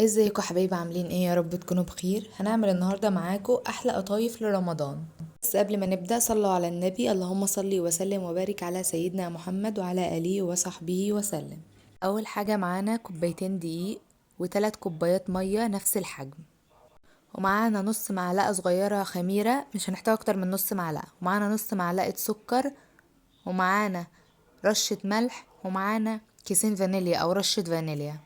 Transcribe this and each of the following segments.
ازيكم يا حبايبي، عاملين ايه؟ يا رب تكونوا بخير. هنعمل النهارده معاكم احلى قطايف لرمضان. بس قبل ما نبدا صلوا على النبي. اللهم صل وسلم وبارك على سيدنا محمد وعلى اله وصحبه وسلم. اول حاجه معانا كوبايتين دقيق وثلاث كوبايات ميه نفس الحجم، ومعانا نص معلقه صغيره خميره، مش هنحتاج اكتر من نص معلقه، ومعانا نص معلقه سكر، ومعانا رشه ملح، ومعانا كيسين فانيليا او رشه فانيليا.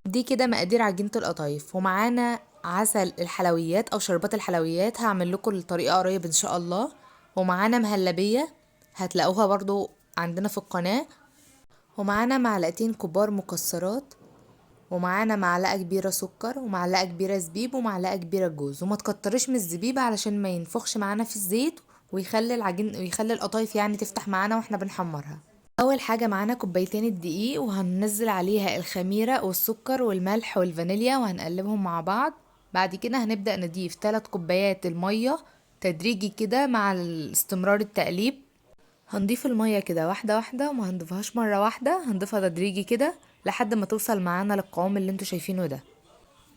دي كده مقادير عجينة القطايف. ومعانا عسل الحلويات او شربات الحلويات، هعمل لكم الطريقة قريب ان شاء الله. ومعانا مهلبية هتلاقوها برضو عندنا في القناة. ومعانا معلقتين كبار مكسرات، ومعانا معلقة كبيرة سكر، ومعلقة كبيرة زبيب، ومعلقة كبيرة جوز. وما تكترش من الزبيب علشان ما ينفخش معانا في الزيت ويخلي العجين ويخلي القطايف يعني تفتح معانا واحنا بنحمرها. اول حاجه معانا كوبايتين الدقيق، وهننزل عليها الخميره والسكر والملح والفانيليا وهنقلبهم مع بعض. بعد كده هنبدا نضيف 3 كوبايات الميه تدريجي كده مع استمرار التقليب. هنضيف الميه كده واحده واحده، وما هنضيفهاش مره واحده، هنضيفها تدريجي كده لحد ما توصل معانا للقوام اللي انتوا شايفينه ده.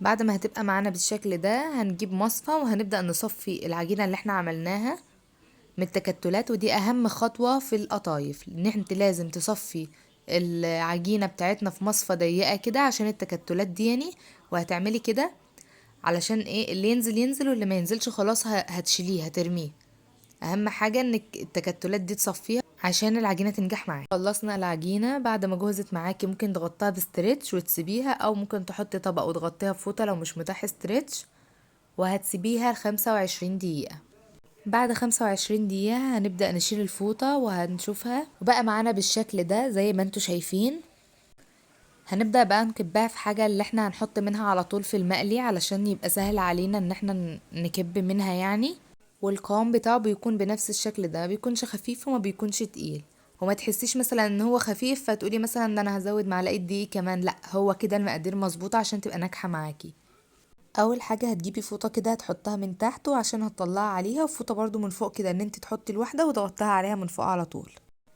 بعد ما هتبقى معانا بالشكل ده هنجيب مصفى وهنبدا نصفي العجينه اللي احنا عملناها من التكتلات. ودي اهم خطوة في القطايف، ان انت لازم تصفي العجينة بتاعتنا في مصفى ضيقة كده عشان التكتلات دي يعني. وهتعملي كده علشان ايه؟ اللي ينزل ينزل واللي ما ينزلش خلاص هتشيليه هترميه. اهم حاجة انك التكتلات دي تصفيها عشان العجينة تنجح معاكي. خلصنا العجينة بعد ما جهزت معاكي، ممكن تغطيها بستريتش وتسيبيها، او ممكن تحطي طبق وتغطيها بفوطة لو مش متاح ستريتش. وهتسيبيها ل25 دقيقة. بعد 25 دقيقة هنبدأ نشيل الفوطة وهنشوفها وبقى معانا بالشكل ده زي ما انتوا شايفين. هنبدأ بقى نكبها في حاجة اللي احنا هنحط منها على طول في المقلي علشان يبقى سهل علينا ان احنا نكب منها يعني. والقوام بتاعه بيكون بنفس الشكل ده، بيكونش خفيف وما بيكونش تقيل. وما تحسيش مثلا ان هو خفيف فتقولي مثلا ده انا هزود معلقة دقيق كمان، لا، هو كده المقادير مظبوطة عشان تبقى ناجحة معاكي. اول حاجه هتجيبي فوطه كده هتحطها من تحت وعشان هتطلعي عليها، وفوطه برضو من فوق كده ان انت تحطي الواحده وتغطيها عليها من فوق على طول.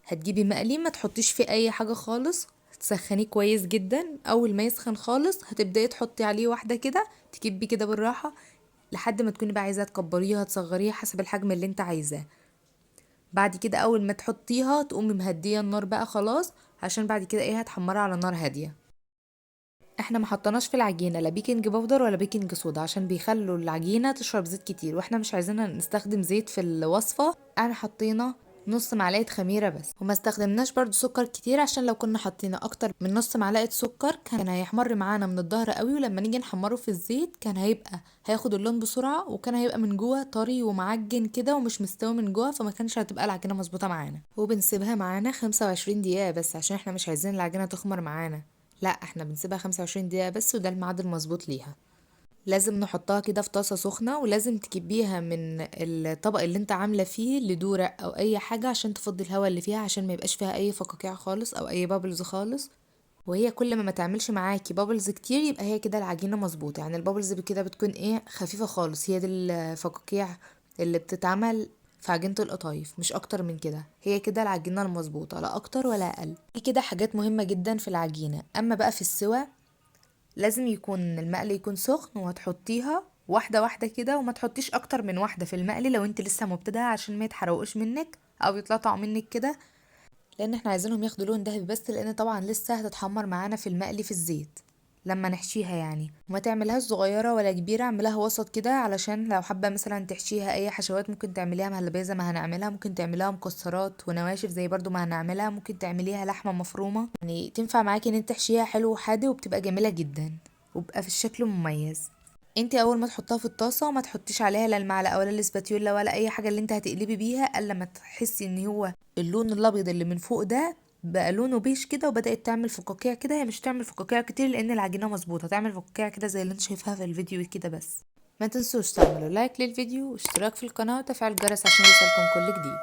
هتجيبي مقلي ما تحطيش فيه اي حاجه خالص، تسخنيه كويس جدا. اول ما يسخن خالص هتبداي تحطي عليه واحده كده، تكبي كده بالراحه لحد ما تكوني بقى عايزاها تكبريها تصغريها حسب الحجم اللي انت عايزاه. بعد كده اول ما تحطيها تقومي مهديه النار بقى خلاص، عشان بعد كده ايه هتحمرها على نار هاديه. احنا ما حطيناش في العجينه لا بيكنج باودر ولا بيكنج صودا عشان بيخلوا العجينه تشرب زيت كتير، واحنا مش عايزين نستخدم زيت في الوصفه. احنا حطينا نص معلقه خميره بس، وما استخدمناش برضو سكر كتير عشان لو كنا حطينا اكتر من نص معلقه سكر كان هيحمر معانا من الظهر قوي، ولما نيجي نحمره في الزيت كان هياخد اللون بسرعه، وكان هيبقى من جوه طري ومعجن كده ومش مستوي من جوه، فما كانش هتبقى العجينه مظبوطه معانا. وبنسيبها معانا 25 دقيقه بس عشان احنا مش عايزين العجينه تخمر معانا، لا احنا بنسيبها 25 دقيقة بس، وده الميعاد المظبوط ليها. لازم نحطها كده في طاسة سخنة، ولازم تكبيها من الطبق اللي انت عاملة فيه لدورق او اي حاجة عشان تفضي الهواء اللي فيها، عشان ما يبقاش فيها اي فقاقيع خالص او اي بابلز خالص. وهي كل ما تعملش معاكي بابلز كتير يبقى هي كده العجينة مظبوطة، يعني البابلز كده بتكون ايه خفيفة خالص، هي دي الفقاقيع اللي بتتعمل في عجينة القطايف، مش اكتر من كده. هي كده العجينة المظبوطة، لا اكتر ولا اقل. دي كده حاجات مهمة جدا في العجينة. اما بقى في السوى لازم يكون المقلي يكون سخن، وهتحطيها واحدة واحدة كده، وما تحطيش اكتر من واحدة في المقلي لو انت لسه مبتدئة عشان ما يتحرقوش منك او يتلطعوا منك كده، لان احنا عايزينهم ياخدوا لون دهبي بس، لان طبعا لسه هتتحمر معانا في المقلي في الزيت لما نحشيها يعني. وما تعملهاش صغيره ولا كبيره، اعملها وسط كده علشان لو حابه مثلا تحشيها اي حشوات ممكن تعمليها مهلبيه زي ما هنعملها، ممكن تعمليها مكسرات ونواشف زي برضو ما هنعملها، ممكن تعمليها لحمه مفرومه، يعني تنفع معاكي ان انت تحشيها حلو وحادي وبتبقى جميله جدا وبقى في الشكل مميز. انت اول ما تحطها في الطاسه ما تحطيش عليها لا المعلقه ولا الاسباتيولا ولا اي حاجه اللي انت هتقلبي بيها الا لما تحسي ان هو اللون الابيض اللي من فوق ده بقى لونه بيش كده وبدات تعمل فقاقيع كده. هي مش تعمل فقاقيع كتير لان العجينه مظبوطه، تعمل فقاقيع كده زي اللي انت شايفاها في الفيديو كده بس. ما تنسوش تعملوا لايك للفيديو واشتراك في القناه وتفعيل الجرس عشان يوصلكم كل جديد.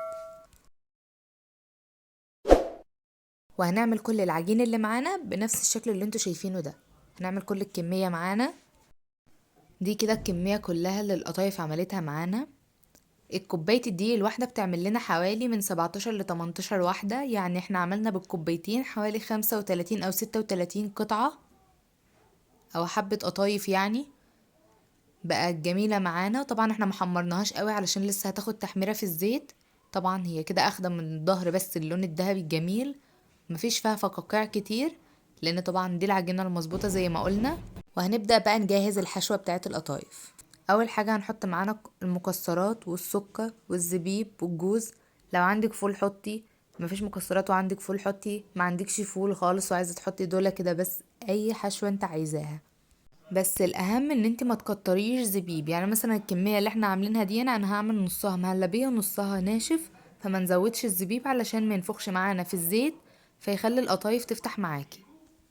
وهنعمل كل العجين اللي معانا بنفس الشكل اللي انتوا شايفينه ده، هنعمل كل الكميه معانا. دي كده الكميه كلها اللي القطايف عملتها معانا. الكوباية الدقيق الواحدة بتعمل لنا حوالي من 17 ل 18 واحدة، يعني احنا عملنا بالكوبايتين حوالي 35 او 36 قطعة. او حبة قطايف يعني. بقت جميلة معانا. طبعا احنا محمرناهاش قوي علشان لسه هتاخد تحميرة في الزيت. طبعا هي كده اخده من الظهر بس اللون الذهبي الجميل، مفيش فيها فقاقيع كتير، لان طبعا دي العجينة المظبوطة زي ما قلنا. وهنبدأ بقى نجهز الحشوة بتاعة القطايف. اول حاجة هنحط معانا المكسرات والسكر والزبيب والجوز. لو عندك فول حطي، مفيش مكسرات وعندك فول حطي، ما عندكش فول خالص وعايزة تحطي دول كده بس، اي حشوة انت عايزاها. بس الاهم ان انت ما تكتريش زبيب. يعني مثلا الكميه اللي احنا عاملينها دي انا هعمل نصها مهلبيه ونصها ناشف، فما نزودش الزبيب علشان ما ينفخش معانا في الزيت فيخلي القطايف تفتح معاكي.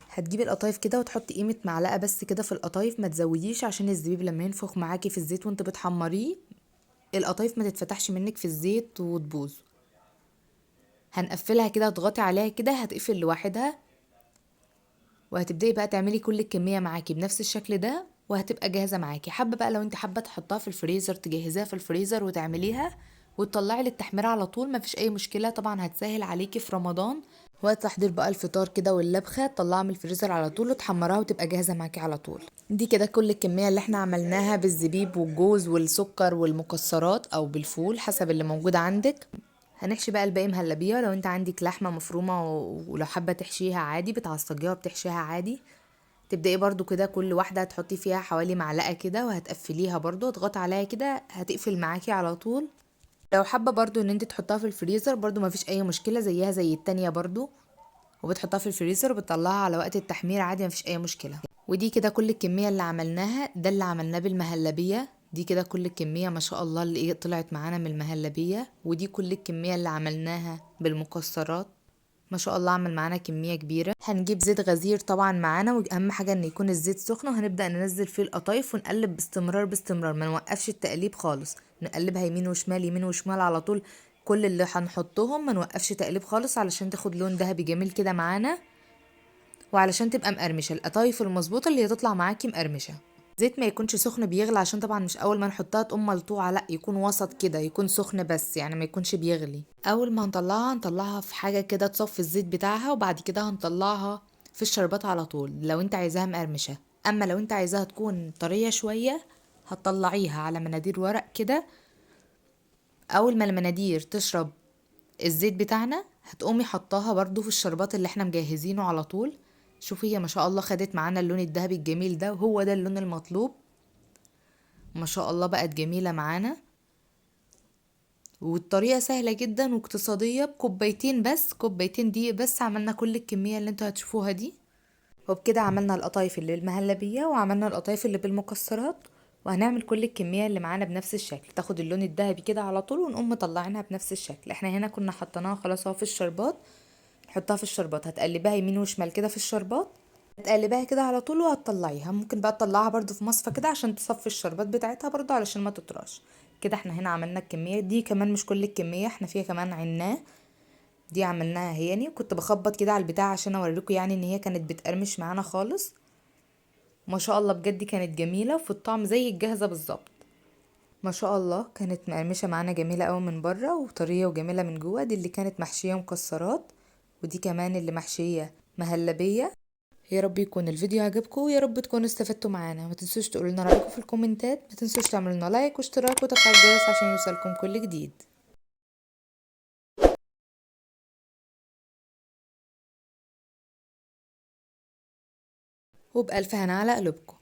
هتجيبي القطايف كده وتحطي قيمه معلقه بس كده في القطايف، ما تزوديش عشان الزبيب لما ينفخ معاكي في الزيت وانت بتحمريه القطايف ما تتفتحش منك في الزيت وتبوظ. هنقفلها كده، اضغطي عليها كده هتقفل لوحدها. وهتبدأي بقى تعملي كل الكمية معاكي بنفس الشكل ده وهتبقى جاهزة معاكي. حابة بقى لو انت حابة تحطها في الفريزر تجهزيها في الفريزر وتعمليها وتطلعي للتحمير على طول، مفيش اي مشكلة. طبعا هتسهل عليكي في رمضان وقت تحضير بقى الفطار كده واللبخة، تطلعها من الفريزر على طول وتحمرها وتبقى جاهزة معاكي على طول. دي كده كل الكمية اللي احنا عملناها بالزبيب والجوز والسكر والمكسرات او بالفول حسب اللي موجود عندك. هنحشي بقى الباقي مهلبيه. لو انت عندك لحمه مفرومه ولو حابه تحشيها عادي بتعصجيها وبتحشيها عادي. تبداي برضو كده كل واحده هتحطي فيها حوالي معلقه كده وهتقفليها برضو، اضغطي عليها كده هتقفل معاكي على طول. لو حابه برضو ان انت تحطها في الفريزر برضو مفيش اي مشكله، زيها زي التانية برضو، وبتحطها في الفريزر وبتطلعها على وقت التحمير عادي مفيش اي مشكله. ودي كده كل الكميه اللي عملناها، ده اللي عملناه بالمهلبيه. دي كده كل الكميه ما شاء الله اللي طلعت معانا من المهلبيه. ودي كل الكميه اللي عملناها بالمكسرات، ما شاء الله عمل معانا كميه كبيره. هنجيب زيت غزير طبعا معانا، واهم حاجه ان يكون الزيت سخن، وهنبدا ننزل فيه القطايف ونقلب باستمرار باستمرار، ما نوقفش التقليب خالص، نقلبها يمين وشمال يمين وشمال على طول. كل اللي هنحطهم ما نوقفش تقليب خالص علشان تاخد لون ذهبي جميل كده معانا، وعلشان تبقى مقرمشه القطايف المظبوطه اللي هي تطلع معاكي مقرمشه. زيت ما يكونش سخن بيغلي عشان طبعا مش اول ما نحطها تقوم ملطوعه، لا يكون وسط كده، يكون سخن بس يعني ما يكونش بيغلي. اول ما هنطلعها في حاجه كده تصفي الزيت بتاعها، وبعد كده هنطلعها في الشربات على طول لو انت عايزاها مقرمشه. اما لو انت عايزاها تكون طريه شويه هتطلعيها على مناديل ورق كده. اول ما المنادير تشرب الزيت بتاعنا هتقومي حطاها برضو في الشربات اللي احنا مجهزينه على طول. شوفي هي ما شاء الله خدت معانا اللون الذهبي الجميل ده، وهو ده اللون المطلوب. ما شاء الله بقت جميلة معانا. والطريقة سهلة جدا واقتصادية، بكوبايتين بس، كوبايتين دقيق بس عملنا كل الكمية اللي انتوا هتشوفوها دي. وبكده عملنا القطايف اللي المهلبية وعملنا القطايف اللي بالمكسرات. وهنعمل كل الكمية اللي معانا بنفس الشكل، تاخد اللون الذهبي كده على طول ونقوم مطلعينها بنفس الشكل. احنا هنا كنا حطيناها خلاص اهو في الشربات. نحطها في الشربات، هتقلبها يمين وشمال كده في الشربات، هتقلبها كده على طول وهتطلعيها. ممكن بقى تطلعها برضو في مصفى كده عشان تصفي الشربات بتاعتها برضو علشان ما تطراش. كده احنا هنا عملنا الكمية دي، كمان مش كل الكمية، احنا فيها كمان عناه دي عملناها هياني. وكنت بخبط كده على البتاع عشان اوريكم يعني ان هي كانت بتقرمش معانا خالص. ما شاء الله بجد كانت جميلة وفي الطعم زي الجاهزة بالظبط. ما شاء الله كانت مقرمشة معانا جميلة قوي من بره وطرية وجميلة من جوه. دي اللي كانت محشية مكسرات، ودي كمان اللي محشية مهلبية. يا رب يكون الفيديو عجبكم ويا رب تكونوا استفدتوا معانا. ما تنسوش تقولوا لنا رايكم في الكومنتات، ما تنسوش تعملوا لنا لايك واشتراك وتفعيل الجرس عشان يوصلكم كل جديد. وبألف هنا على قلوبكم.